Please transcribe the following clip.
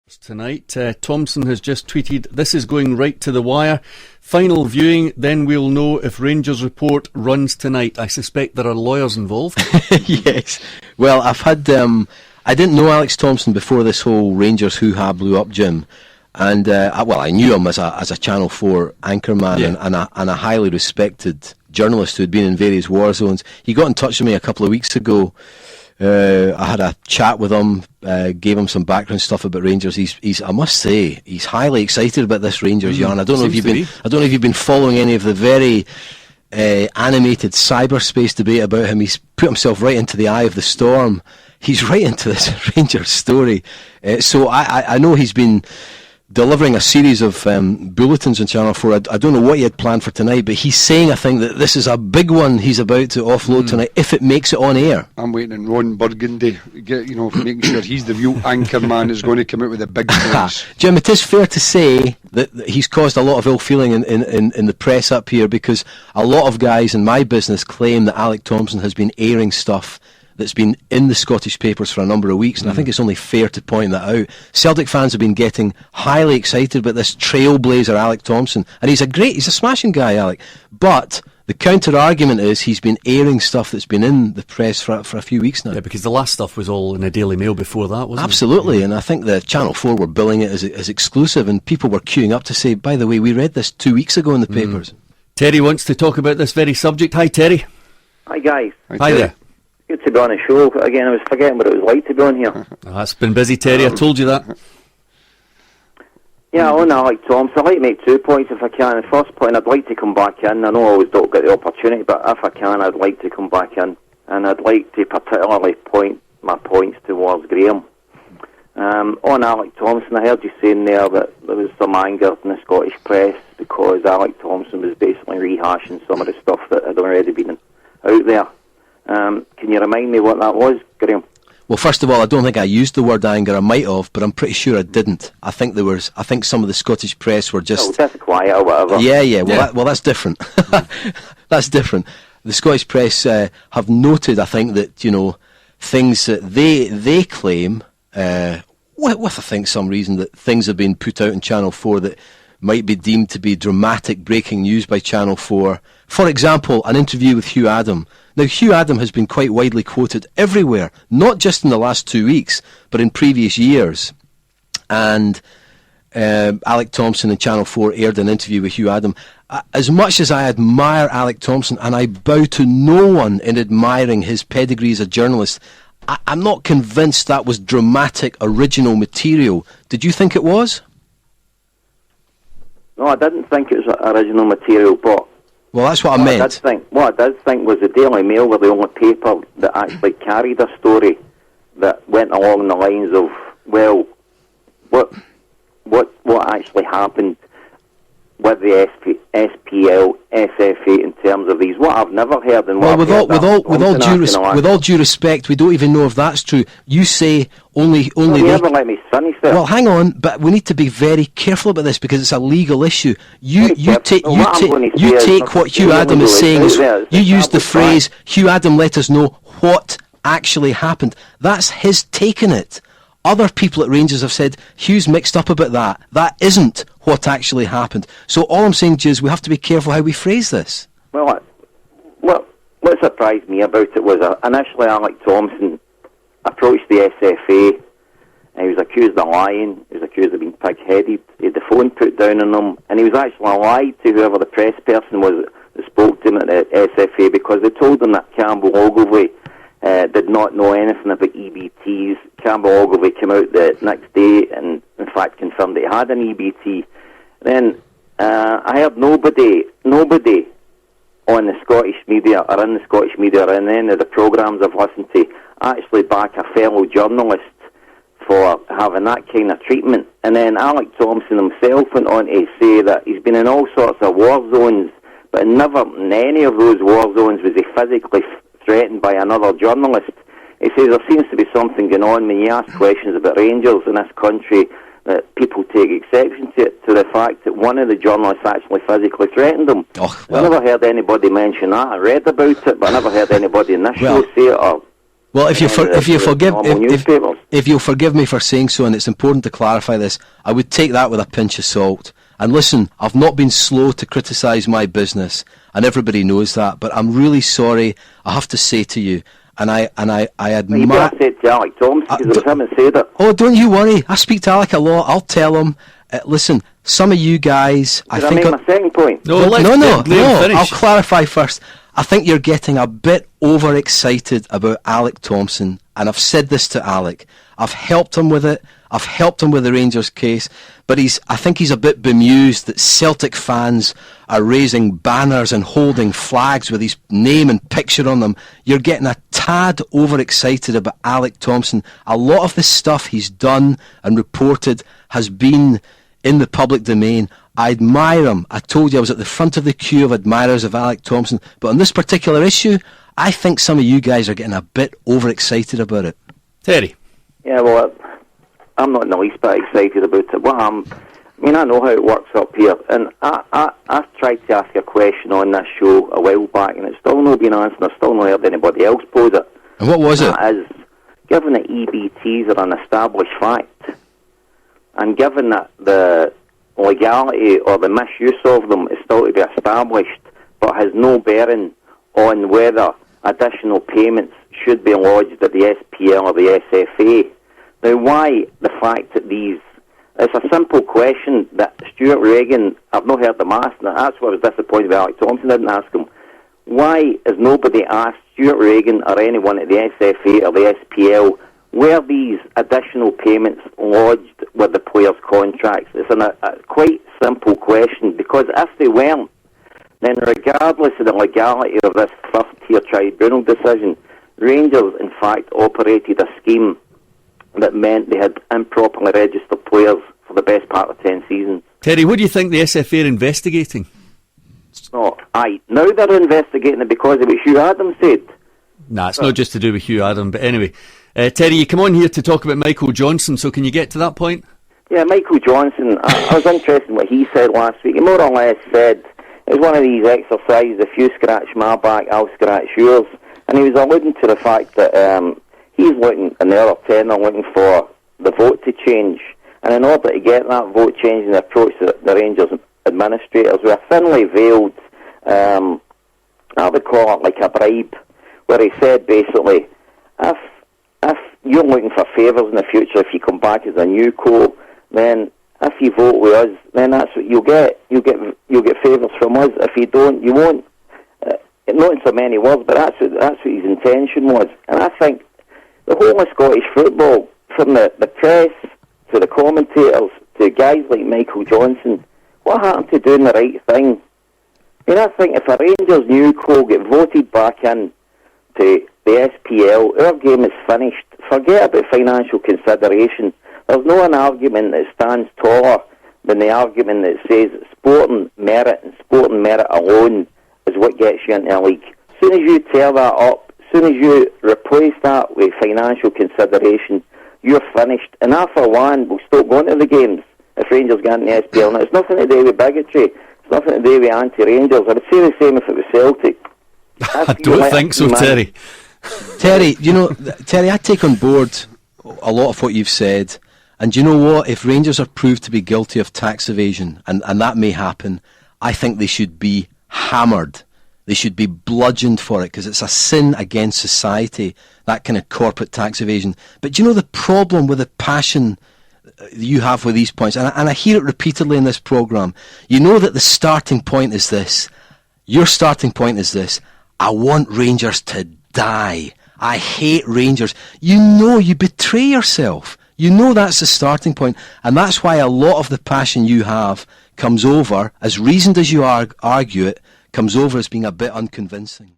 Tonight, Thomson has just tweeted, "This is going right to the wire. Final viewing, then we'll know if Rangers report runs tonight." I suspect there are lawyers involved. Yes. Well, I've had... I didn't know Alex Thomson before this whole Rangers hoo-ha blew up, Jim. And, I knew him as a Channel 4 anchorman, yeah, and a highly respected journalist who had been in various war zones. He got in touch with me a couple of weeks ago. I had a chat with him, gave him some background stuff about Rangers. He's I must say, he's highly excited about this Rangers yarn. I don't know if you've been following any of the very animated cyberspace debate about him. He's put himself right into the eye of the storm. He's right into this Rangers story. So I know he's been delivering a series of bulletins on Channel 4. I don't know what he had planned for tonight, but he's saying, I think, that this is a big one he's about to offload tonight, if it makes it on air. I'm waiting on Ron Burgundy, making sure he's the real anchor man who's going to come out with the big points. Jim, it is fair to say that he's caused a lot of ill feeling in the press up here, because a lot of guys in my business claim that Alex Thomson has been airing stuff that's been in the Scottish papers for a number of weeks, and I think it's only fair to point that out. Celtic fans have been getting highly excited about this trailblazer Alex Thomson, and he's a smashing guy, Alec, but the counter-argument is he's been airing stuff that's been in the press for a few weeks now. Yeah, because the last stuff was all in a Daily Mail before that, wasn't it? Absolutely, and I think the Channel 4 were billing it as exclusive, and people were queuing up to say, by the way, we read this 2 weeks ago in the papers. Terry wants to talk about this very subject. Hi, Terry. Hi, guys. Hi there. Good to be on the show. Again, I was forgetting what it was like to be on here. It's been busy, Terry. I told you that. Yeah, on Alex Thomson, I'd like to make 2 points if I can. The first point, I'd like to come back in. I know I always don't get the opportunity, but if I can, I'd like to come back in. And I'd like to particularly point my points towards Graham. On Alex Thomson, I heard you saying there that there was some anger in the Scottish press because Alex Thomson was basically rehashing some of the stuff that had already been out there. Can you remind me what that was, Graham? Well, first of all, I don't think I used the word anger. I might have, but I'm pretty sure I didn't. I think some of the Scottish press were just just quiet or whatever. Yeah. Well, that's different. That's different. The Scottish press have noted, I think, that things that they claim, with I think some reason, that things have been put out in Channel 4 that might be deemed to be dramatic breaking news by Channel 4. For example, an interview with Hugh Adam. Now, Hugh Adam has been quite widely quoted everywhere, not just in the last 2 weeks, but in previous years. And Alex Thomson and Channel 4 aired an interview with Hugh Adam. As much as I admire Alex Thomson, and I bow to no one in admiring his pedigree as a journalist, I'm not convinced that was dramatic, original material. Did you think it was? No, I didn't think it was original material, but... Well, that's what I meant. What I did think was the Daily Mail were the only paper that actually carried a story that went along the lines of, well, what actually happened with the SPL, SFA in terms of these. What I've never heard, and with all due respect, we don't even know if that's true. You say only. You never let me finish there. Well, hang on, but we need to be very careful about this because it's a legal issue. You take what Hugh Adam is saying. You used the phrase Hugh Adam let us know what actually happened. That's his take on it. Other people at Rangers have said Hugh's mixed up about that. That isn't what actually happened. So all I'm saying to you is we have to be careful how we phrase this. Well, what surprised me about it was initially Alex Thomson approached the SFA and he was accused of lying. He was accused of being pig-headed. He had the phone put down on him, and he was actually lied to whoever the press person was that spoke to him at the SFA, because they told him that Campbell Ogilvie did not know anything about EBTs. Campbell Ogilvie came out the next day and in fact confirmed that he had an EBT. Then I heard nobody on the Scottish media or in the Scottish media or in any of the programmes I've listened to actually back a fellow journalist for having that kind of treatment. And then Alex Thomson himself went on to say that he's been in all sorts of war zones, but never in any of those war zones was he physically threatened by another journalist. He says there seems to be something going on when you ask questions about Rangers in this country, that people take exception to the fact that one of the journalists actually physically threatened him. I never heard anybody mention that. I read about it, but I never heard anybody in this show say it. Well, if newspapers. you'll forgive me for saying so, and it's important to clarify this, I would take that with a pinch of salt. And listen, I've not been slow to criticise my business, and everybody knows that. But I'm really sorry. I have to say to you, and I admire. You better say it to Alec Thompson, because I haven't said it. Oh, don't you worry. I speak to Alec a lot. I'll tell him. Listen, some of you guys. Did I make my second point? No, no. Finish. I'll clarify first. I think you're getting a bit overexcited about Alec Thompson, and I've said this to Alec. I've helped him with it. I've helped him with the Rangers case, but I think he's a bit bemused that Celtic fans are raising banners and holding flags with his name and picture on them. You're getting a tad overexcited about Alec Thompson. A lot of the stuff he's done and reported has been in the public domain. I admire him. I told you I was at the front of the queue of admirers of Alec Thompson, but on this particular issue, I think some of you guys are getting a bit overexcited about it. Terry. Yeah, well, I'm not in the least bit excited about it. Well, I know how it works up here, and I've tried to ask a question on this show a while back, and it's still not been answered. I've still not heard anybody else pose it. And what was it? That is, given that EBTs are an established fact, and given that the legality or the misuse of them is still to be established, but has no bearing on whether additional payments should be lodged at the SPL or the SFA. Now, why the fact that these... It's a simple question that Stuart Regan... I've not heard them ask, and that's why I was disappointed with Alec Thompson. Didn't ask him. Why has nobody asked Stuart Regan or anyone at the SFA or the SPL were these additional payments lodged with the players' contracts? It's a quite simple question, because if they weren't, then regardless of the legality of this first-tier tribunal decision, Rangers, in fact, operated a scheme that meant they had improperly registered players for the best part of 10 seasons. Terry, what do you think the SFA are investigating? No, now they're investigating it because of what Hugh Adams said. Nah, it's not just to do with Hugh Adams, but anyway. Terry, you come on here to talk about Michael Johnson, so can you get to that point? Yeah, Michael Johnson, I was interested in what he said last week. He more or less said, it's one of these exercises, if you scratch my back, I'll scratch yours. And he was alluding to the fact that he's looking, and the other 10 are looking for the vote to change. And in order to get that vote changed, and approach the Rangers administrators with a thinly veiled, I would call it like a bribe, where he said basically, if you're looking for favours in the future, if you come back as a new co, then if you vote with us, then that's what you'll get. You'll get favours from us. If you don't, you won't. Not in so many words, but that's what his intention was. And I think the whole of Scottish football, from the press to the commentators to guys like Michael Johnson, what happened to doing the right thing? I think if a Rangers new co get voted back in to the SPL, our game is finished. Forget about financial consideration. There's no an argument that stands taller than the argument that says sporting merit and sporting merit alone is what gets you into a league. As soon as you tear that up, as soon as you replace that with financial consideration, you're finished. And I, for one, will stop going to the games if Rangers get into the SPL. Now, it's nothing to do with bigotry. It's nothing to do with anti-Rangers. I would say the same if it was Celtic. I don't think so, Terry. Terry, Terry, I take on board a lot of what you've said. And you know what? If Rangers are proved to be guilty of tax evasion, and that may happen, I think they should be hammered. They should be bludgeoned for it, because it's a sin against society, that kind of corporate tax evasion. But do you know the problem with the passion you have with these points? And I hear it repeatedly in this programme. You know that the starting point is this. Your starting point is this. I want Rangers to die. I hate Rangers. You know you betray yourself. You know that's the starting point. And that's why a lot of the passion you have comes over, as reasoned as you argue it, comes over as being a bit unconvincing.